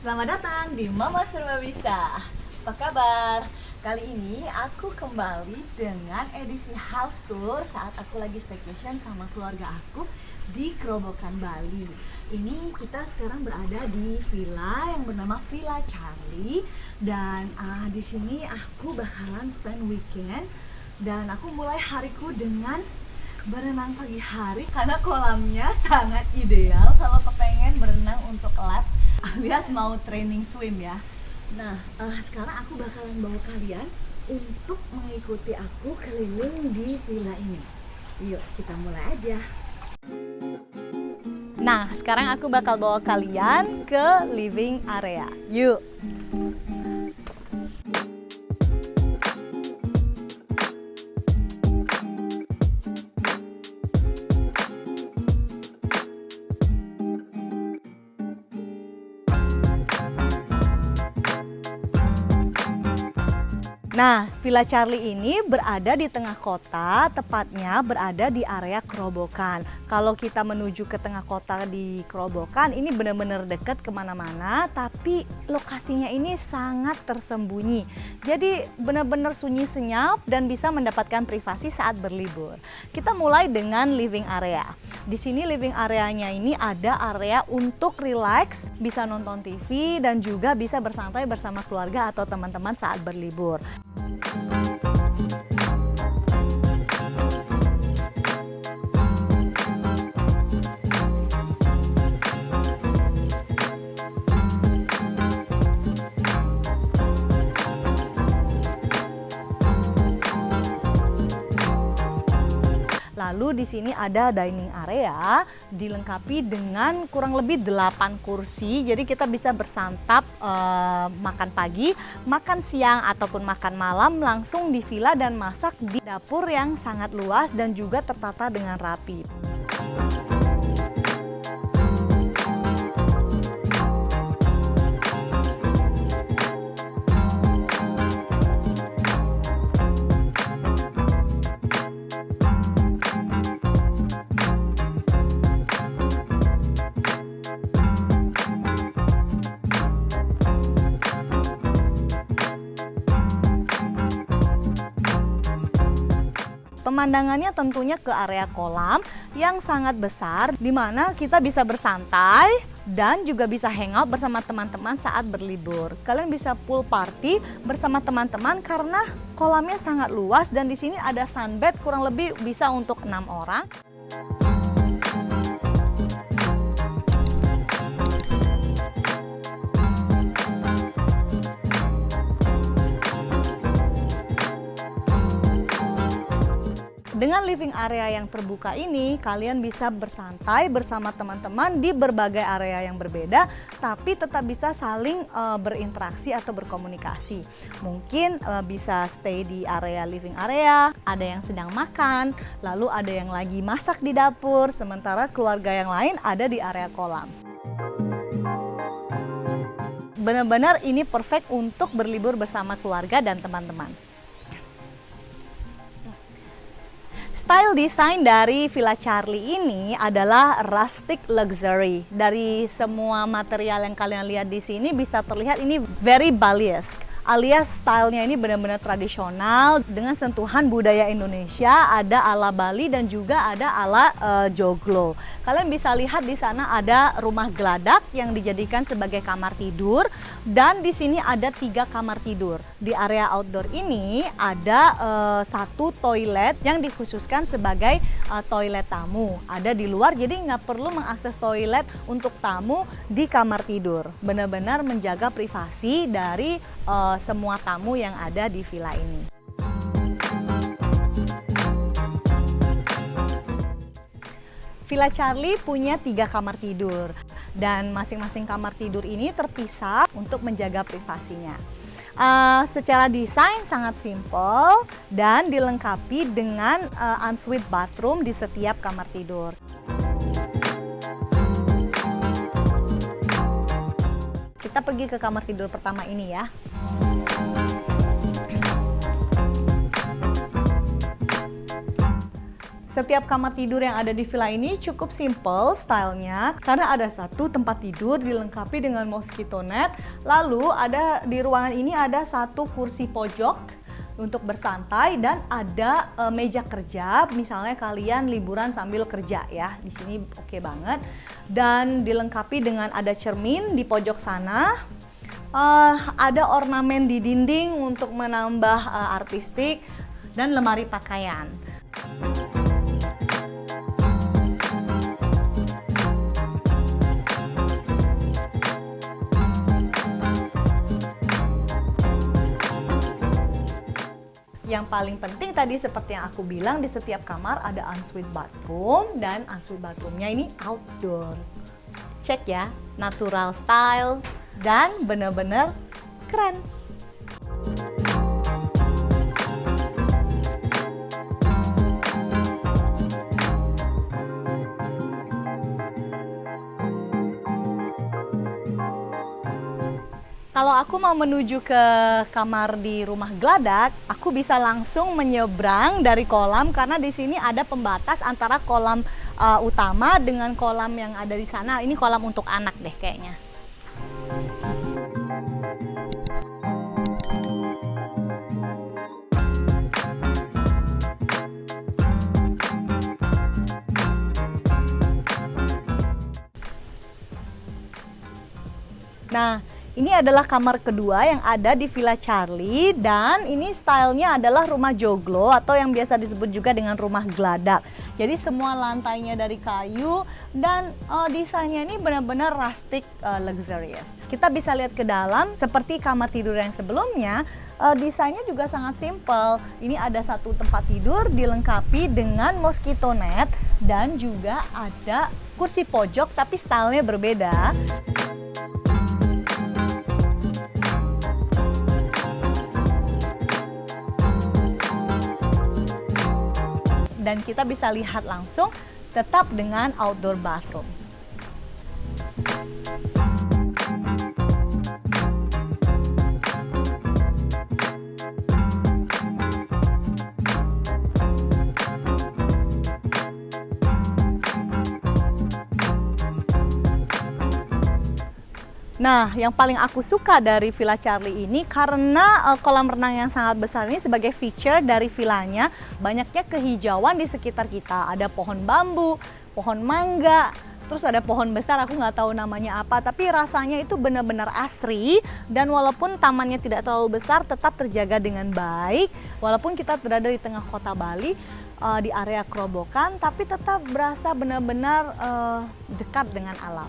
Selamat datang di Mama Serba Bisa. Apa kabar? Kali ini aku kembali dengan edisi house tour saat aku lagi staycation sama keluarga aku di Kerobokan, Bali. Ini kita sekarang berada di villa yang bernama Villa Charlie dan di sini aku bakalan spend weekend dan aku mulai hariku dengan berenang pagi hari karena kolamnya sangat ideal kalau kepengen berenang untuk laps alias mau training swim ya. Nah, sekarang aku bakalan bawa kalian untuk mengikuti aku keliling di villa ini. Yuk, kita mulai aja. Nah, sekarang aku bakal bawa kalian ke living area. Yuk. Nah, Villa Charlie ini berada di tengah kota, tepatnya berada di area Kerobokan. Kalau kita menuju ke tengah kota di Kerobokan, ini benar-benar dekat kemana-mana, tapi lokasinya ini sangat tersembunyi. Jadi benar-benar sunyi senyap dan bisa mendapatkan privasi saat berlibur. Kita mulai dengan living area. Di sini living areanya ini ada area untuk relax, bisa nonton TV dan juga bisa bersantai bersama keluarga atau teman-teman saat berlibur. Lalu di sini ada dining area dilengkapi dengan kurang lebih 8 kursi. Jadi kita bisa bersantap, makan pagi, makan siang ataupun makan malam langsung di villa dan masak di dapur yang sangat luas dan juga tertata dengan rapi. Pemandangannya tentunya ke area kolam yang sangat besar di mana kita bisa bersantai dan juga bisa hangout bersama teman-teman saat berlibur. Kalian bisa pool party bersama teman-teman karena kolamnya sangat luas dan di sini ada sunbed kurang lebih bisa untuk 6 orang. Dengan living area yang terbuka ini, kalian bisa bersantai bersama teman-teman di berbagai area yang berbeda, tapi tetap bisa saling berinteraksi atau berkomunikasi. Mungkin bisa stay di area living area, ada yang sedang makan, lalu ada yang lagi masak di dapur, sementara keluarga yang lain ada di area kolam. Benar-benar ini perfect untuk berlibur bersama keluarga dan teman-teman. Style desain dari Villa Charlie ini adalah rustic luxury. Dari semua material yang kalian lihat di sini bisa terlihat ini very Baliesque. Alias stylenya ini benar-benar tradisional dengan sentuhan budaya Indonesia, ada ala Bali dan juga ada ala joglo. Kalian bisa lihat di sana ada rumah geladak yang dijadikan sebagai kamar tidur dan di sini ada 3 kamar tidur. Di area outdoor ini ada 1 toilet yang dikhususkan sebagai toilet tamu. Ada di luar jadi nggak perlu mengakses toilet untuk tamu di kamar tidur. Benar-benar menjaga privasi dari semua tamu yang ada di villa ini. Villa Charlie punya 3 kamar tidur dan masing-masing kamar tidur ini terpisah untuk menjaga privasinya. Secara desain sangat simple dan dilengkapi dengan ensuite bathroom di setiap kamar tidur. Kita pergi ke kamar tidur pertama ini ya. Setiap kamar tidur yang ada di villa ini cukup simple stylenya karena ada satu tempat tidur dilengkapi dengan mosquito net. Lalu di ruangan ini ada satu kursi pojok untuk bersantai dan ada meja kerja. Misalnya kalian liburan sambil kerja ya, di sini oke banget. Dan dilengkapi dengan ada cermin di pojok sana. Ada ornamen di dinding untuk menambah artistik dan lemari pakaian. Yang paling penting tadi seperti yang aku bilang, di setiap kamar ada ensuite bathroom dan ensuite bathroomnya ini outdoor. Cek ya, natural style dan bener-bener keren. Kalau aku mau menuju ke kamar di rumah Gladak, aku bisa langsung menyeberang dari kolam karena di sini ada pembatas antara kolam utama dengan kolam yang ada di sana. Ini kolam untuk anak deh kayaknya. Nah, ini adalah kamar kedua yang ada di Villa Charlie dan ini stylenya adalah rumah joglo atau yang biasa disebut juga dengan rumah geladak. Jadi semua lantainya dari kayu dan desainnya ini benar-benar rustic, luxurious. Kita bisa lihat ke dalam seperti kamar tidur yang sebelumnya, desainnya juga sangat simple. Ini ada satu tempat tidur dilengkapi dengan mosquito net dan juga ada kursi pojok tapi stylenya berbeda. Dan kita bisa lihat langsung tetap dengan outdoor bathroom. Nah, yang paling aku suka dari Villa Charlie ini karena kolam renang yang sangat besar ini sebagai feature dari villanya, banyaknya kehijauan di sekitar kita. Ada pohon bambu, pohon mangga, terus ada pohon besar, aku nggak tahu namanya apa, tapi rasanya itu benar-benar asri. Dan walaupun tamannya tidak terlalu besar, tetap terjaga dengan baik. Walaupun kita berada di tengah kota Bali, di area kerobokan, tapi tetap berasa benar-benar dekat dengan alam.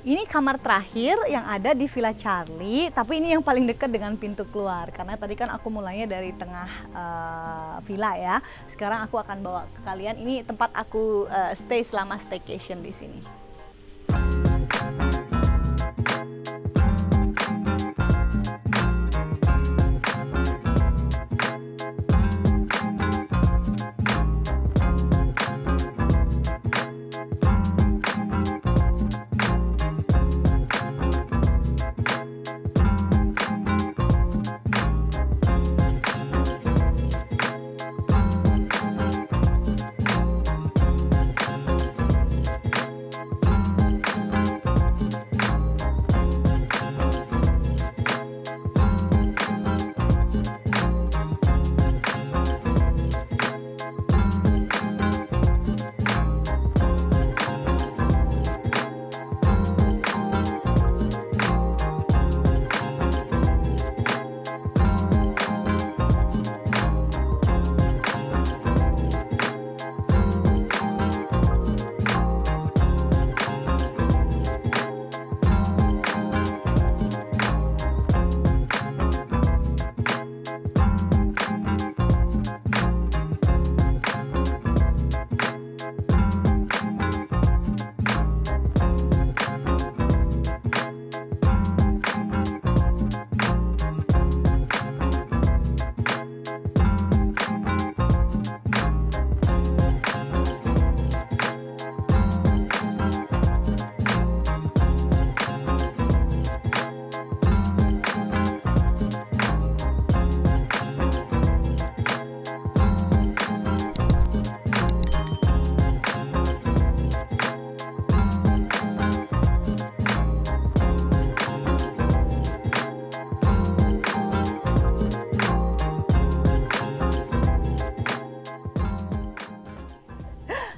Ini kamar terakhir yang ada di Villa Charlie, tapi ini yang paling dekat dengan pintu keluar. Karena tadi kan aku mulainya dari tengah villa ya. Sekarang aku akan bawa ke kalian, ini tempat aku stay selama staycation di sini.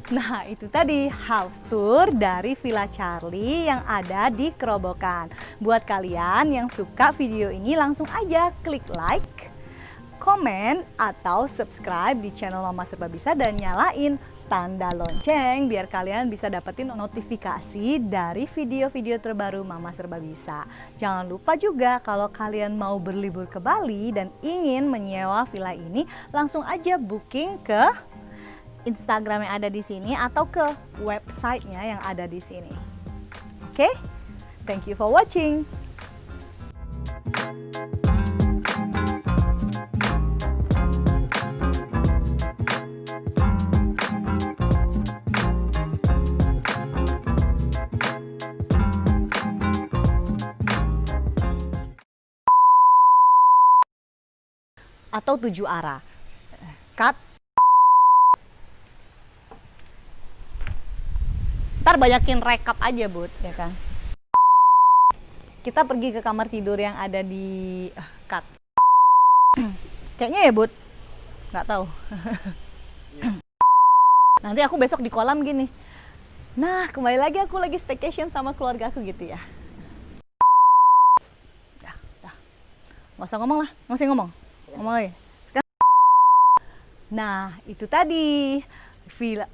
Nah, itu tadi house tour dari Villa Charlie yang ada di Kerobokan. Buat kalian yang suka video ini, langsung aja klik like, komen, atau subscribe di channel Mama Serba Bisa dan nyalain tanda lonceng biar kalian bisa dapetin notifikasi dari video-video terbaru Mama Serba Bisa. Jangan lupa juga kalau kalian mau berlibur ke Bali dan ingin menyewa villa ini, langsung aja booking ke Instagram yang ada di sini atau ke websitenya yang ada di sini. Oke? Thank you for watching. Atau 7 arah. Cut. Ntar banyakin rekap aja, Bud, ya kan? Kita pergi ke kamar tidur yang ada di cut. Kayaknya ya, Bud. Nggak tahu. Nanti aku besok di kolam gini. Nah, kembali lagi aku lagi staycation sama keluarga aku gitu ya. Dah. Nggak usah ngomong lah, nggak usah ngomong. Ngomong lagi. Nah, itu tadi villa